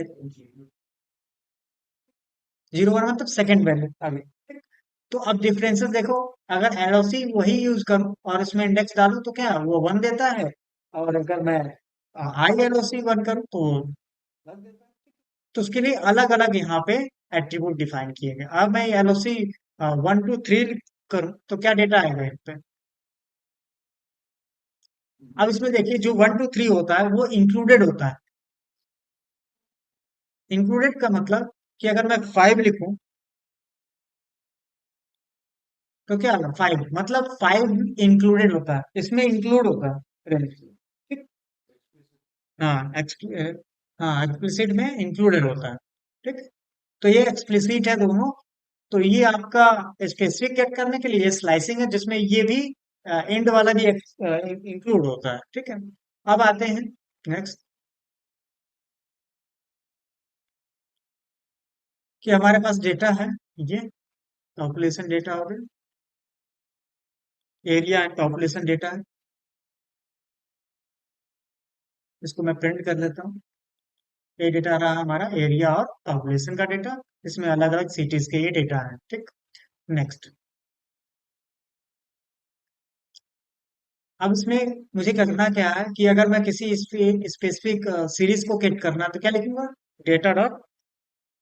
जीरो वन मतलब सेकंड वैल्यू अभी। ठीक? तो अब डिफरेंसेस देखो, अगर एलओसी वही यूज करूं और इसमें इंडेक्स डालूं, तो क्या वो वन देता है, और अगर मैं आई एलओसी वन करूं तो वन देता है। तो उसके लिए अलग अलग यहाँ पे एट्रीब्यूट डिफाइन किए गए। अब मैं एलओसी वन टू थ्री करूं, तो क्या डेटा आएगा यहाँ पे। अब इसमें देखिए, जो वन टू थ्री होता है वो इंक्लूडेड होता है। इंक्लूडेड का मतलब कि अगर मैं फाइव लिखूं, तो क्या होगा, फाइव मतलब फाइव इंक्लूडेड होता है, इसमें इंक्लूड होता है। ठीक? हाँ, हाँ, एक्सप्लिसिट में इंक्लूडेड होता है। ठीक? तो ये एक्सप्लिसिट है दोनों। तो ये आपका स्पेसिफिक गेट करने के लिए, ये स्लाइसिंग है जिसमें ये भी एंड वाला भी इंक्लूड होता है, ठीक है। अब आते हैं नेक्स्ट, कि हमारे पास डेटा है, ये पॉपुलेशन डेटा हो गया, एरिया एंड पॉपुलेशन डेटा है। इसको मैं प्रिंट कर देता हूँ। ये डेटा रहा हमारा एरिया और पॉपुलेशन का डेटा। इसमें अलग अलग सिटीज के ये डेटा है, ठीक। नेक्स्ट, अब इसमें मुझे करना क्या है कि अगर मैं किसी स्पेसिफिक सीरीज को गेट करना तो क्या लिखूंगा, डेटा डॉट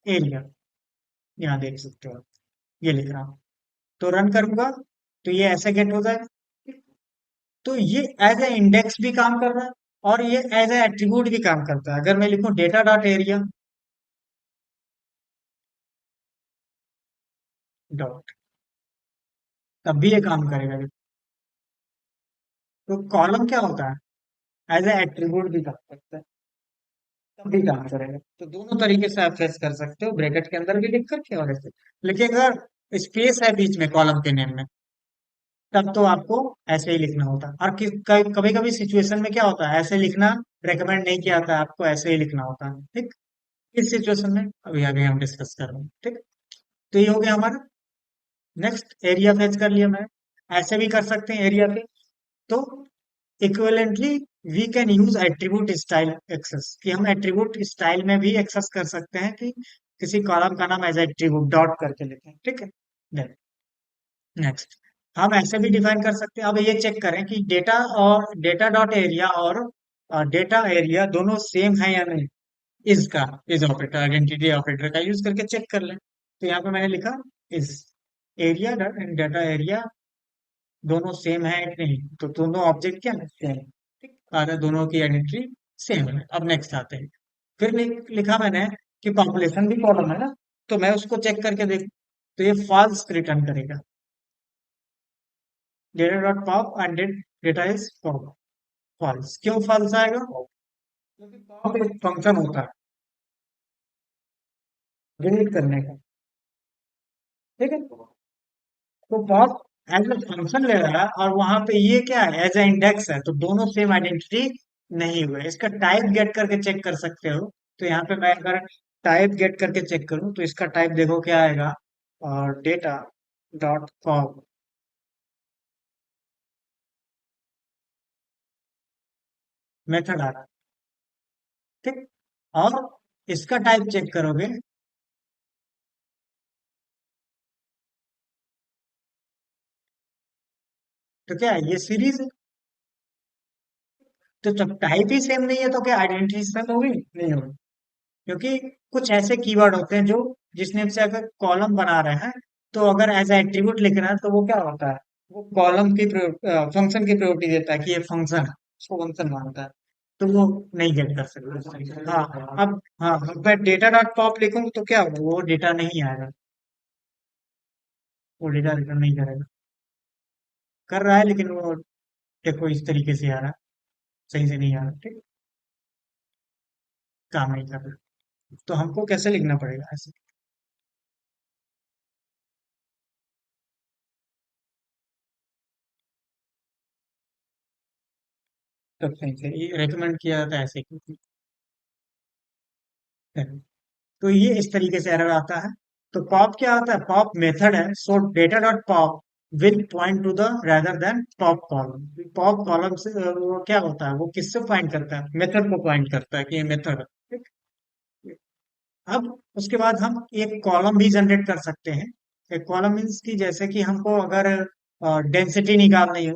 एरिया। यहाँ देख सकते हो, ये लिख रहा हूँ। तो रन करूंगा तो ये ऐसे गेट हो जाएगा। तो ये एज ए इंडेक्स भी काम कर रहा है और ये एज ए एट्रीब्यूट भी काम करता है। अगर मैं लिखूं डेटा डॉट एरिया डॉट, तब भी ये काम करेगा। तो कॉलम क्या होता है, एज ए एट्रीब्यूट भी काम करता है, तब भी काम करेगा। तो दोनों तरीके से आप फेस कर सकते हो, ब्रैकेट के अंदर भी लिख करके और ऐसे। लेकिन अगर स्पेस है बीच में कॉलम के नेम में, तब तो आपको ऐसे ही लिखना होता है। और कभी कभी सिचुएशन में क्या होता है, ऐसे लिखना रेकमेंड नहीं किया जाता है, आपको ऐसे ही लिखना होता है, ठीक। इस सिचुएशन में अभी आगे हम डिस्कस कर रहे हैं, ठीक। तो ये हो गया हमारा। नेक्स्ट, एरिया फेच कर लिया मैं। ऐसे भी कर सकते हैं एरिया पे। तो equivalently we can use attribute style access, कि हम एट्रीब्यूट स्टाइल में भी एक्सेस कर सकते हैं, कि किसी कॉलम का नाम एज एट्रीब्यूट डॉट करके लिखें, ठीक है। नेक्स्ट, हम ऐसे भी डिफाइन कर सकते हैं। अब ये चेक करें कि डेटा और डेटा डॉट एरिया और डेटा एरिया दोनों सेम है या नहीं। इसका इस ऑपरेटर, आइडेंटिटी ऑपरेटर का यूज करके चेक कर लें। तो यहाँ पे मैंने लिखा इस एरिया एंड डेटा एरिया दोनों सेम है कि नहीं, तो दोनों ऑब्जेक्ट क्या है, सेम, ठीक। और दोनों की आइडेंटिटी सेम है। अब नेक्स्ट आते हैं। फिर लिखा मैंने कि पॉपुलेशन भी कॉलम है ना, तो मैं उसको चेक करके देख, तो ये फॉल्स रिटर्न करेगा। Data dot pop and data is pop, false. क्यों फॉल्स आएगा, क्योंकि पॉप एक फंक्शन होता है डिलीट करने का, ठीक है। तो पॉप एज ए फंक्शन ले रहा है और वहां पे ये क्या है, एज ए इंडेक्स है, तो दोनों सेम आइडेंटिटी नहीं हुए। इसका टाइप गेट करके चेक कर सकते हो। तो यहाँ पे मैं अगर टाइप गेट करके चेक करूँ तो इसका टाइप देखो क्या आएगा, और डेटा डॉट पॉप मेथड आ रहा है, ठीक। और इसका टाइप चेक करोगे तो क्या है, ये सीरीज है। तो जब टाइप ही सेम नहीं है तो क्या आइडेंटिटी सेम होगी, नहीं होगी। क्योंकि कुछ ऐसे कीवर्ड होते हैं जो जिस नेम से अगर कॉलम बना रहे हैं, तो अगर एज एट्रीब्यूट लिख रहे हैं तो वो क्या होता है, वो कॉलम की फंक्शन की प्रायोरिटी देता है कि ये फंक्शन है, उसको फंक्शन मानता है। तो वो नहीं गेट कर सकते। हाँ, अब हाँ, अब मैं डेटा डॉट पॉप लिखूंगा तो क्या होगा, वो डेटा नहीं आएगा, वो डेटा रिटर्न नहीं करेगा। कर रहा है लेकिन वो देखो इस तरीके से आ रहा है, सही से नहीं आ रहा, ठीक। काम नहीं कर रहा। तो हमको कैसे लिखना पड़ेगा ऐसे, तब सही से ये रेकमेंड किया जाता है ऐसे क्योंकि। तो ये इस तरीके से एरर आता है। तो पॉप क्या होता है, पॉप मेथड है, so data dot pop will point to the rather than pop column. Pop column से वो क्या होता है, वो किससे पॉइंट करता है, मेथड को पॉइंट करता है कि ये मेथड है, ठीक। अब उसके बाद हम एक कॉलम भी जनरेट कर सकते हैं। एक कॉलम मीन्स की जैसे कि हमको अगर डेंसिटी निकालनी हो,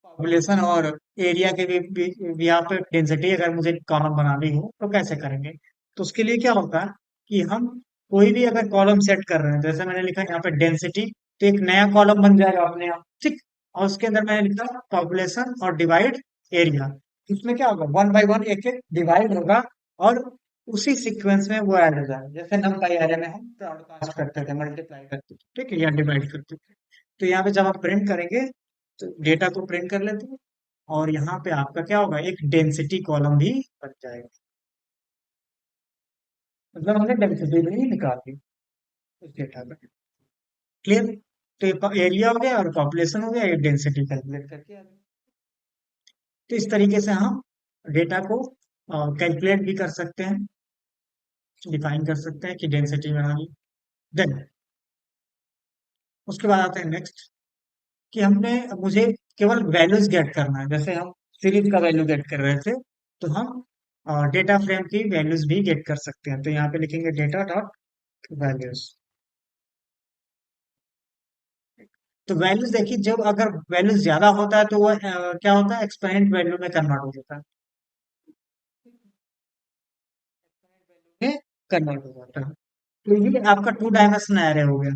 पॉपुलेशन और एरिया के भी यहाँ पे डेंसिटी अगर मुझे कॉलम बनानी हो तो कैसे करेंगे। तो उसके लिए क्या होता है कि हम कोई भी अगर कॉलम सेट कर रहे हैं, जैसे मैंने लिखा यहाँ पे डेंसिटी, तो एक नया कॉलम बन जाएगा अपने आप, ठीक। और उसके अंदर मैंने लिखा पॉपुलेशन और डिवाइड एरिया। इसमें क्या होगा, वन बाय वन एक एक डिवाइड होगा और उसी सीक्वेंस में वो ऐड हो जाएगा। जैसे नंपाई एरे में हम ब्रॉडकास्ट करते थे, मल्टीप्लाई करते थे, ठीक है, या डिवाइड करते थे। तो यहाँ पे जब आप प्रिंट करेंगे तो डेटा को प्रिंट कर लेते हैं, और यहाँ पे आपका क्या होगा, एक डेंसिटी कॉलम भी बन जाएगा। मतलब हमने डेंसिटी भी निकाल दी उस डेटा में। क्लियर। तो एरिया हो गया और पॉपुलेशन हो गया, ये डेंसिटी कैलकुलेट करके आ गया। तो इस तरीके से हम डेटा को कैलकुलेट भी कर सकते हैं, डिफाइन कर सकते हैं कि डेंसिटी में आ गई। देन उसके बाद आते हैं नेक्स्ट, कि हमने मुझे केवल वैल्यूज गेट करना है। जैसे हम सीरीज का वैल्यू गेट कर रहे थे, तो हम डेटा फ्रेम की वैल्यूज भी गेट कर सकते हैं। तो यहाँ पे लिखेंगे डेटा डॉट वैल्यूज। तो वैल्यूज देखिए, जब अगर वैल्यूज ज्यादा होता है तो वो क्या होता है, एक्सपोनेंट वैल्यू में कन्वर्ट हो जाता है, में कन्वर्ट हो जाता है। तो ये आपका टू डायमेंशन एरे हो गया।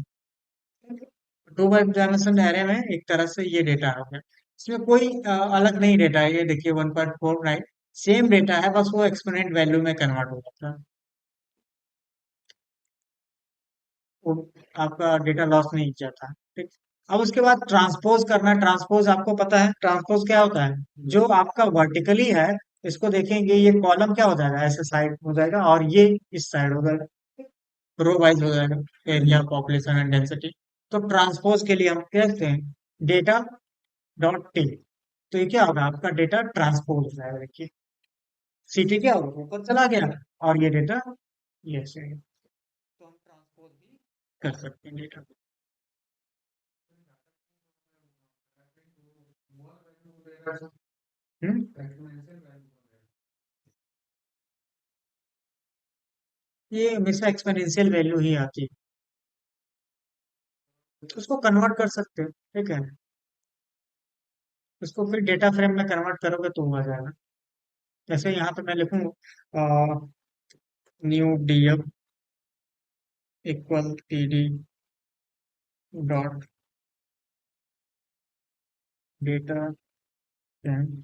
टू डायमेंशन एरे में एक तरह से ये डेटा हो गया। इसमें कोई अलग नहीं डेटा है, ये देखिए 1.49 सेम डेटा है, बस वो एक्सपोनेंट वैल्यू में कन्वर्ट हो जाता है। वो आपका डेटा लॉस नहीं जाता है। ठीक। अब उसके बाद ट्रांसपोज करना। ट्रांसपोज आपको पता है ट्रांसपोज क्या होता है? जो आपका वर्टिकली है, इसको देखेंगे ये कॉलम क्या हो जाएगा, ऐसे साइड हो जाएगा, और ये इस साइड हो जाएगा, रो वाइज हो जाएगा, एरिया पॉपुलेशन एंड डेंसिटी। तो ट्रांसपोज के लिए हम कहते हैं डेटा डॉट टी। तो ये क्या होगा, आपका डेटा ट्रांसपोज हो जाएगा। देखिए सिटी क्या होगा, ऊपर चला गया, और ये डेटा ये से, तो हम ट्रांसपोज भी कर सकते हैं डेटा। ये हमेशा एक्सपोनेंशियल वैल्यू ही आती है, तो उसको कन्वर्ट कर सकते हो। ठीक है, उसको फिर डेटा फ्रेम में कन्वर्ट करोगे तो वो आ जाएगा। जैसे यहाँ पे मैं लिखूँ new DF equal T D dot data frame.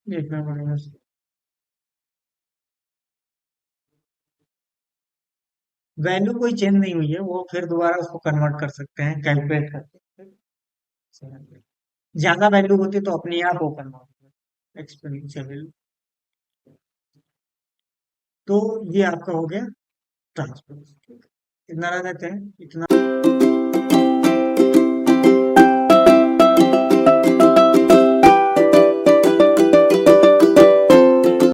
देखना पड़ेगा। वैल्यू कोई चेंज नहीं हुई है, वो फिर दोबारा उसको कन्वर्ट कर सकते हैं कैलकुलेट करके। ज्यादा वैल्यू होती तो अपने आप वो कन्वर्ट एक्सपोनेंशियल वैल्यू। तो ये आपका हो गया ट्रांसपोज। इतना रह देते हैं, इतना।